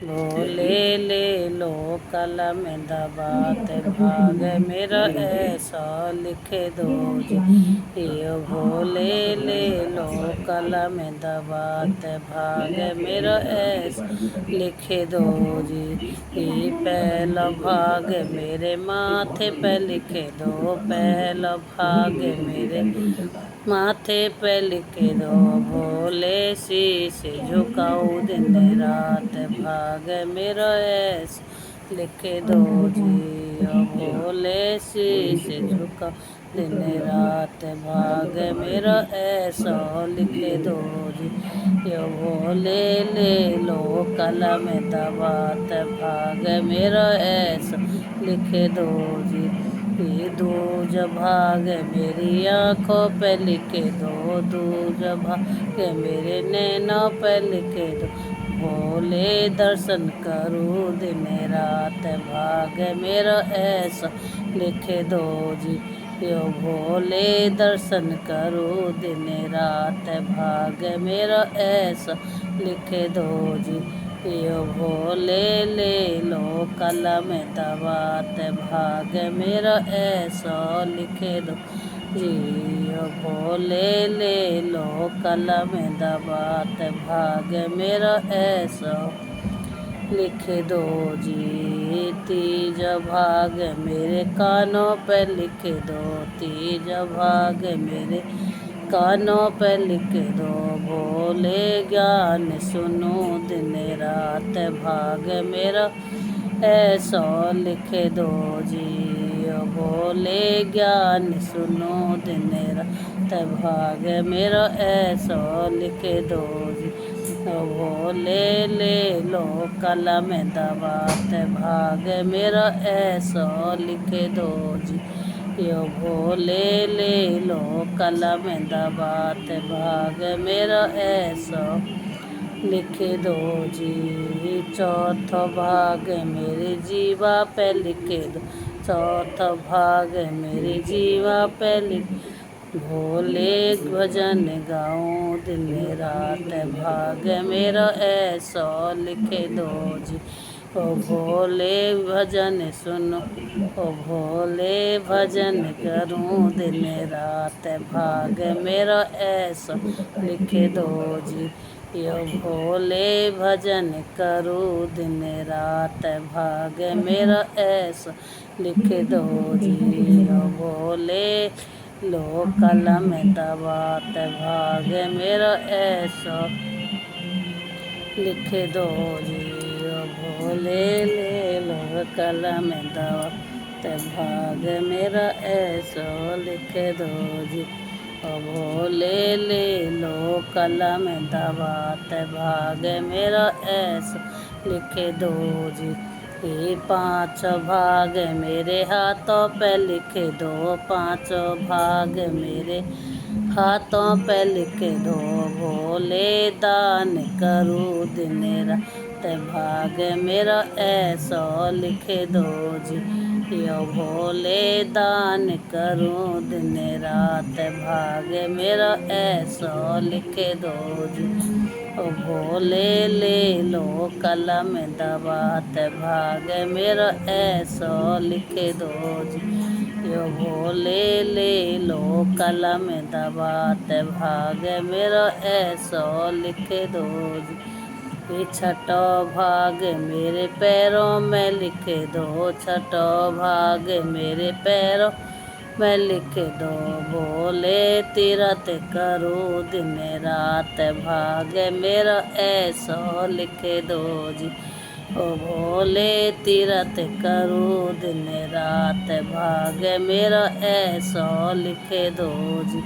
भोले ले लो कलम दबात भाग मेरा ऐसा लिख दो जी। ये भोले ले लो कलम दबात भाग मेरा ऐसा लिख दो जी। ये पहला भाग मेरे माथे पे लिख दो, पहला भाग मेरे माथे पे लिख दो। भोले शीश झुकाओ दिन रात भाग मेरा ऐसा लिख दो जी। ओ भोले शीश झुकाओ दिन रात भाग मेरा ऐसा लिख दो जी। यो भोले ले लो कलम दबात भाग मेरा ऐसा लिख दो जी। ये दूज भाग मेरी आँखों पे लिख दो, दूज भाग मेरे नैनों पे लिख दो। भोले दर्शन करूँ दिन रात भाग मेरा ऐसा लिख दो जी। यो भोले दर्शन करूँ दिन रात भाग मेरा ऐसा लिख दो जी। यो भोले ले लो कलम दबात भाग मेरा ऐसा लिख दो जी। यो भोले ले लो कलम दबात भाग मेरा ऐसा लिख दो जी। तीज भाग मेरे कानों पे लिख दो, तीज भाग मेरे कानों पे लिख दो। भोले ज्ञान सुनो दिन रात भाग मेरा ऐसा लिख दो जी। ओ भोले ज्ञान सुनो दिन रात भाग मेरा ऐसा लिख दो जी। ओ भोले ले लो कलम दबात भाग मेरा ऐसा लिख दो जी। यो भोले ले लो कलम दबात भाग मेरा ऐसा लिख दो जी। चौथा भाग मेरे जीवा पे लिख दो, चौथा भाग मेरे जीवा पे लिख। भोले भजन गाऊं दिन रात भाग मेरा ऐसा लिख दो जी। ओ भोले भजन सुनो, ओ भोले भजन करूं दिन रात भाग मेरा ऐसा लिख दो जी। यो भोले भजन करूं दिन रात भाग मेरा ऐसा लिख दो जी। ओ भोले लो कलम दबात भाग मेरा ऐसा लिख दो जी। ओ भोले ले लो कलम दबात भाग मेरा ऐसा लिख दो जी। ओ भोले ले लो कलम दबात भाग मेरा ऐसा लिख दो जी। ये पांच भाग मेरे हाथों पे लिख दो, पांच भाग मेरे हाथों पे लिख दो। भोले दान करूँ दिन रात भाग मेरा ऐसा लिख दो जी। यो भोले दान करूँ दिन रात भाग मेरा ऐसा लिख दो जी। ओ भोले ले लो कलम दबात भाग मेरा ऐसा लिख दो जी। यो भोले ले लो कलम दबात भाग मेरा ऐसा लिख दो जी। ये छठो भाग मेरे पैरों में लिख दो, छठो भाग मेरे पैरों में लिख दो। भोले तीरथ करूँ दिन रात भाग मेरा ऐसा लिख दो जी। ओ भोले तीरथ करूँ दिन रात भाग मेरा ऐसा लिख दो जी।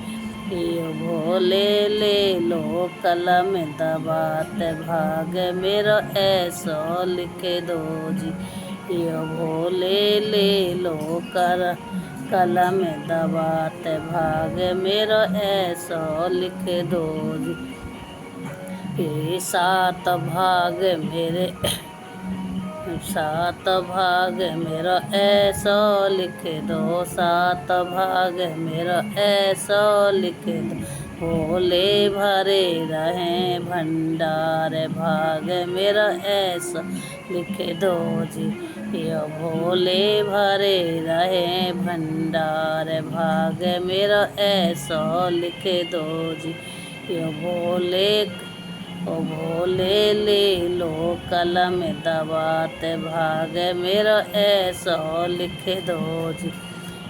यो भोले ले लो कलम दबात भाग मेरा ऐसा लिख दो जी। यो भोले ले लो कलम दबात भाग मेरा ऐसा लिख दो जी। ये सात भाग मेरे सात भाग मेरा ऐसा लिख दो, सात भाग मेरा ऐसा लिख दो। भोले भरे रहें भंडार, भाग मेरा ऐसा लिख दो जी। यो भोले भरे रहें भंडार, भाग मेरा ऐसा लिख दो जी। यो भोले ओ भोले ले लो कलम दबात, भाग मेरा ऐसा लिख दो जी।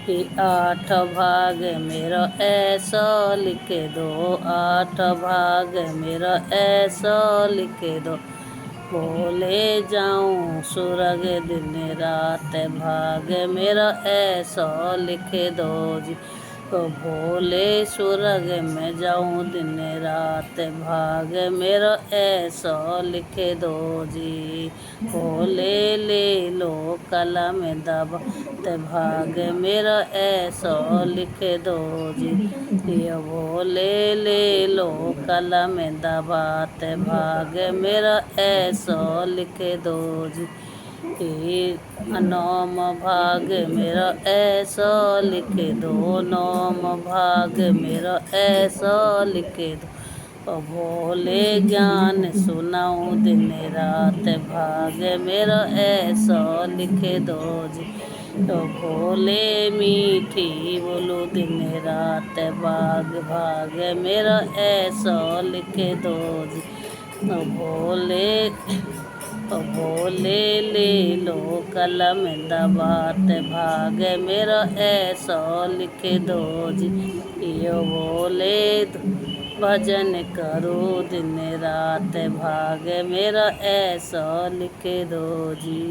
कि 8 भाग मेरा ऐसा लिख दो, 8 भाग मेरा ऐसा लिख दो। बोले जाऊं सुरग दिन रात, भाग मेरा ऐसा लिख दो जी। तो भोले सुरग में जाऊं दिन रात, भाग मेरा ऐसा लिख दो जी। भोले ले लो कलम दबा, ते भाग मेरा ऐसा लिख दो जी। ये भोले ले लो कलम दबा, ते भाग मेरा ऐसा लिख दो जी। नौम भाग मेरा ऐसा लिख दो, नौम भाग मेरा ऐसा लिख दो। ओ भोले ज्ञान सुनाऊं दिन रात, भाग मेरा ऐसा लिख दो जी। तो भोले मीठी बोलो दिन रात, भाग मेरा ऐसा लिख दो जी। ओ भोले ले लो कलम दबात, भाग मेरा ऐसा लिख दो जी। यो भोले भजन करो दिन रात, भाग मेरा ऐसा लिख दो जी।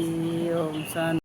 ओम शांति।